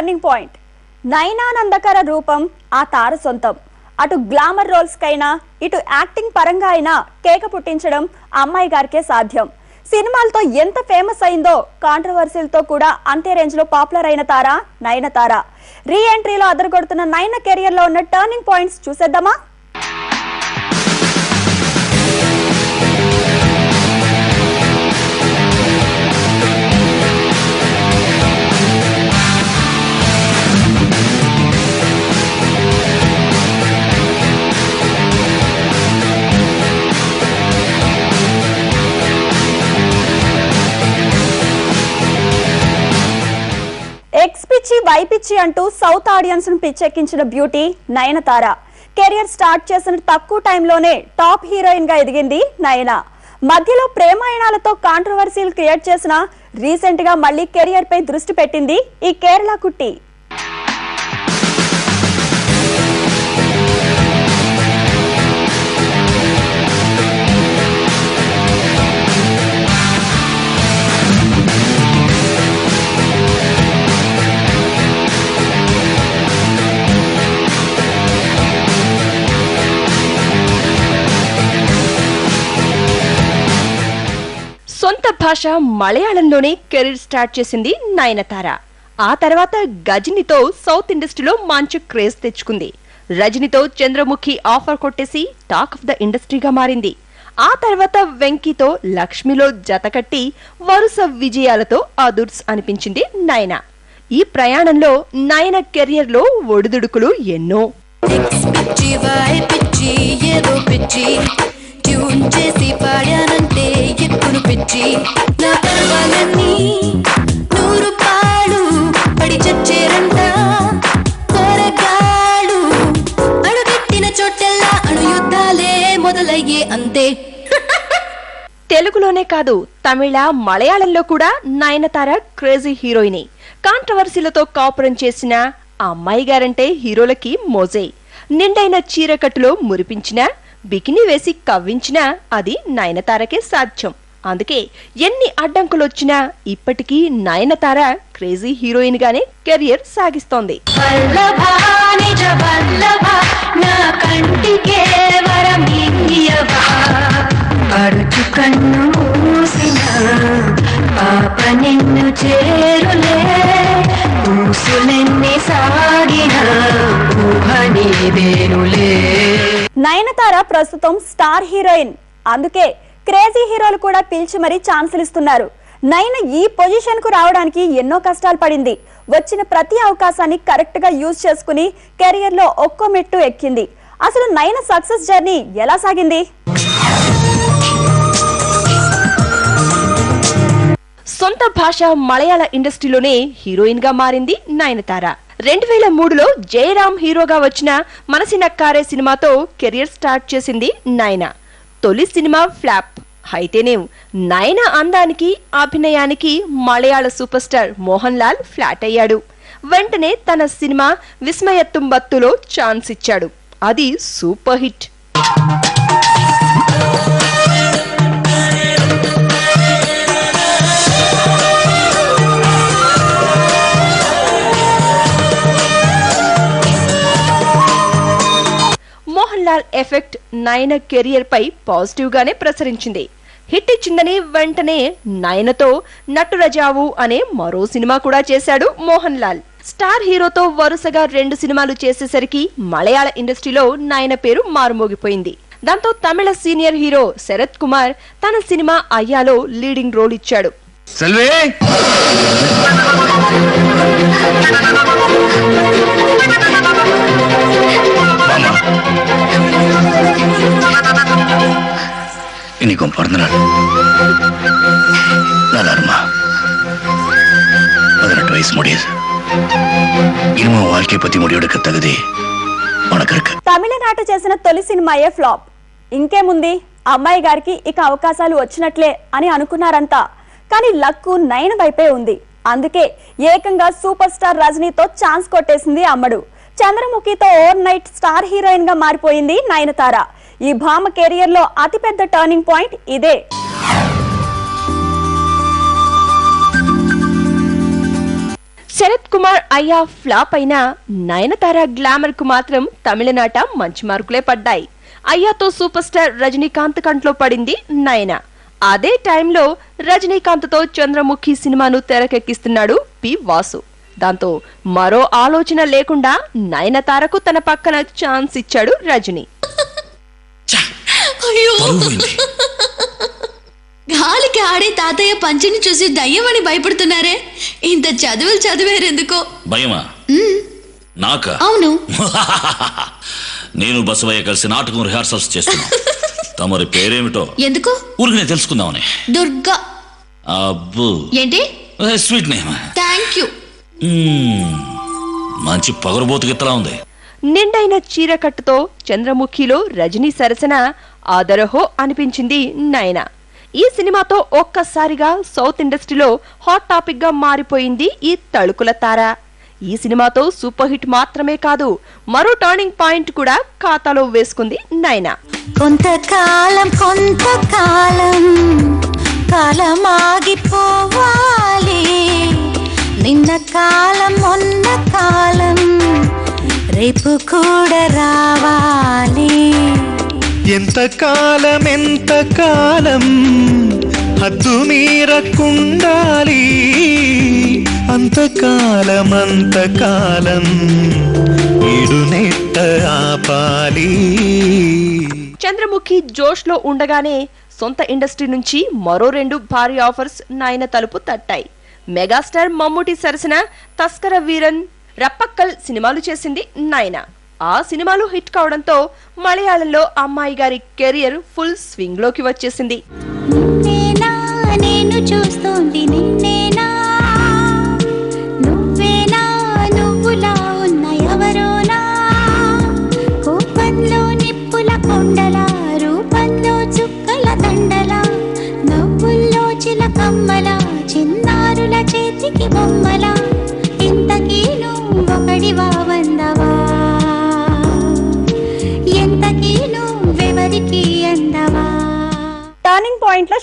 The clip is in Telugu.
Turning point. నయనానందకర రూపం ఆ తార సొంతం. అటు గ్లామర్ రోల్స్ కైనా ఇటు యాక్టింగ్ పరంగా అయినా కేక పుట్టించడం అమ్మాయి గారికే సాధ్యం. సినిమాలతో ఎంత ఫేమస్ అయిందో కాంట్రవర్సీలతో కూడా అంతే రేంజ్ లో పాపులర్ అయిన తార నయనతార. రీ ఎంట్రీలో అదరగొడుతున్న నయన కెరియర్ లో ఉన్న టర్నింగ్ పాయింట్స్ చూసేద్దామా? ఎక్స్ పిచ్చి వై పిచ్చి అంటూ సౌత్ ఆడియన్స్ ను పిచ్చెక్కించిన బ్యూటీ నయనతార. కెరియర్ స్టార్ట్ చేసిన తక్కువ టైంలోనే టాప్ హీరోయిన్ గా ఎదిగింది నయన. మధ్యలో ప్రేమాయణాలతో కాంట్రవర్సీలు క్రియేట్ చేసిన రీసెంట్ గా మళ్ళీ కెరియర్ పై దృష్టి పెట్టింది ఈ కేరళ కుట్టి. సొంత భాష మలయాళంలోనే కెరీర్ స్టార్ట్ చేసింది నయనతార. ఆ తర్వాత గజనితో సౌత్ ఇండస్ట్రీలో మంచి క్రేజ్ తెచ్చుకుంది. రజనితో చంద్రముఖి ఆఫర్ కొట్టేసి టాక్ ఆఫ్ ద ఇండస్ట్రీగా మారింది. ఆ తర్వాత వెంకీతో లక్ష్మిలో జతకట్టి వరుస విజయాలతో అదుర్స్ అనిపించింది నయన. ఈ ప్రయాణంలో నయన కెరియర్ లో ఒడిదుడుకులు ఎన్నో. చేసి పాడానంటే ఎప్పుడు పిచ్చి నా పర్వాలన్నీ 100 పాడు పడి చచ్చేరంట కోరగాడు అడుగెట్టిన చోటెల్లా అణుయుద్ధాలే మొదలయ్యే అంతే. తెలుగులోనే కాదు తమిళ మలయాళంలో కూడా నయనతార క్రేజీ హీరోయిన్. కాంట్రవర్సీలతో కాపురం చేసిన అమ్మాయి గారంటే హీరోలకి మోజే. నిండైన చీరకట్టులో మురిపించిన బికినీ వేసి కవ్వించినా అది నయనతారకే సాధ్యం. అందుకే ఎన్ని అడ్డంకులొచ్చినా ఇప్పటికీ నయనతార క్రేజీ హీరోయిన్ గానే కెరియర్ సాగిస్తోంది. నయనతార ప్రస్తుతం స్టార్ హీరోయిన్. అందుకే క్రేజీ హీరోలు కూడా పిలిచి మరీ ఛాన్సులు ఇస్తున్నారు. నయన ఈ పొజిషన్ కు రావడానికి ఎన్నో కష్టాలు పడింది. వచ్చిన ప్రతి అవకాశాన్ని కరెక్ట్ గా యూజ్ చేసుకుని కెరియర్ లో ఒక్కో మెట్టు ఎక్కింది. అసలు నయన సక్సెస్ జర్నీ ఎలా సాగింది? సొంత భాష మలయాళ ఇండస్ట్రీలోనే హీరోయిన్ గా మారింది నయనతార. 2003లో జయరామ్ హీరోగా వచ్చిన మనసినక్కారే సినిమాతో కెరియర్ స్టార్ట్ చేసింది నయన. తొలి సినిమా ఫ్లాప్ అయితేనేం నయన అందానికి అభినయానికి Malayalam superstar Mohan Lal flat అయ్యాడు. వెంటనే తన సినిమా విస్మయత్తుంబత్తులో ఛాన్స్ ఇచ్చాడు. అది super hit. Mohan Lal effect Nayana career పై పాజిటివ్ గానే ప్రసరించింది. హిట్ ఇచ్చిందని వెంటనే నయనతో నటురజావు అనే మరో సినిమా కూడా చేశాడు మోహన్ లాల్. స్టార్ హీరోతో వరుసగా 2 సినిమాలు చేసేసరికి మలయాళ ఇండస్ట్రీలో నయన పేరు మారుమోగిపోయింది. దాంతో తమిళ సీనియర్ హీరో శరత్ కుమార్ తన సినిమా అయ్యాలో లీడింగ్ రోల్ ఇచ్చాడు. இன்னைக்கும் பிறந்த நாள். நல்லா இருமா. 18 வயசு முடியுது. ఇనుమ வாழ்க்கை పத்தி முடிவெடுக்க తగది మనకు ఇருக்கு. తమిళనాట చేసిన తొలి సినిమాయే ఫ్లాప్. ఇంకేముంది, అమ్మాయి గారికి ఇక అవకాశాలు వచ్చినట్లే అని అనుకున్నారంతా. కానీ లక్కు నయన వైపే ఉంది. అందుకే ఏకంగా సూపర్ స్టార్ రజనీతో ఛాన్స్ కొట్టేసింది అమ్మడు. చంద్రముఖితో ఓవర్ నైట్ స్టార్ హీరోయిన్ గా మారిపోయింది నయనతార. ఈ భామ కెరియర్ లో అతిపెద్ద టర్నింగ్ పాయింట్ ఇదే. శరత్ కుమార్ అయ్యా ఫ్లాప్ అయినా నయనతార గ్లామర్ కు మాత్రం తమిళనాట మంచి మార్కులే పడ్డాయి. అయ్యాతో సూపర్ స్టార్ రజనీకాంత్ కంట్లో పడింది నయన. అదే టైంలో రజనీకాంత్ తో చంద్రముఖి సినిమాను తెరకెక్కిస్తున్నాడు పి వాసు. దాంతో మరో ఆలోచన లేకుండా నయనతారకు తన పక్కన ఛాన్స్ ఇచ్చాడు రజనీ. గాలికి ఆడే తాతయ్య పంచిని చూసి దయ్యమని భయపడుతున్నారే, ఇంత చదువులు చదివేరెందుకో? భయమా? నాకా? అవును. నేను బసవయ్య కలిసి నాటకం రిహార్సల్స్ చేస్తున్నా. తమరి పేరేమిటో? ఎందుకు? ఊరికి నేను తెలుసుకుందామని. దుర్గా. అబ్బు, ఏంటి? Sweet name. Thank you. మంచి పగరబోతు గిత్తలా ఉంది. నిండైన చీరకట్టుతో చంద్రముఖిలో రజనీ సరసన ఆదరహో అనిపించింది నయన. ఈ సినిమాతో ఒక్కసారిగా సౌత్ ఇండస్ట్రీలో హాట్ టాపిక్ గా మారిపోయింది ఈ తళుకుల తార. ఈ సినిమాతో సూపర్ హిట్ మాత్రమే కాదు, మరో టర్నింగ్ పాయింట్ కూడా ఖాతాలో వేసుకుంది నయన. కొంతకాలం కాలమాగిపోవాలి, నిన్న కాలం మొన్న కాలం రేపు కూడా రావాలి. ఎంతకాలం హద్దు మీరకుండాలి, అంతకాలం ఈడునెట్ట ఆపాలి. చంద్రముఖి జోష్ లో ఉండగానే సొంత ఇండస్ట్రీ నుంచి మరో 2 భారీ ఆఫర్స్ నయన తలుపు తట్టాయి. మెగాస్టార్ మమ్ముటి సరసన తస్కర వీరన్, రప్పక్కల్ సినిమాలు చేసింది నయన. ఆ సినిమాలు హిట్ కావడంతో మలయాళంలో అమ్మాయి గారి కెరియర్ ఫుల్ స్వింగ్ లోకి వచ్చేసింది. నేను చూస్తోంది నిన్నేనా, నువ్వేనా నువ్వులా ఉన్న ఎవరోనా, కోపంలో నిప్పుల కొండల, రూపంలో చుక్కల దండల, నవ్వుల్లో చిలకమ్మల, చిన్నారుల చేతికి బొమ్మల, ఇంతకీ నువ్వొకడివా వందవా, ఎంతకీ నువ్వెవరికి అందవా. టర్నింగ్ పాయింట్ లో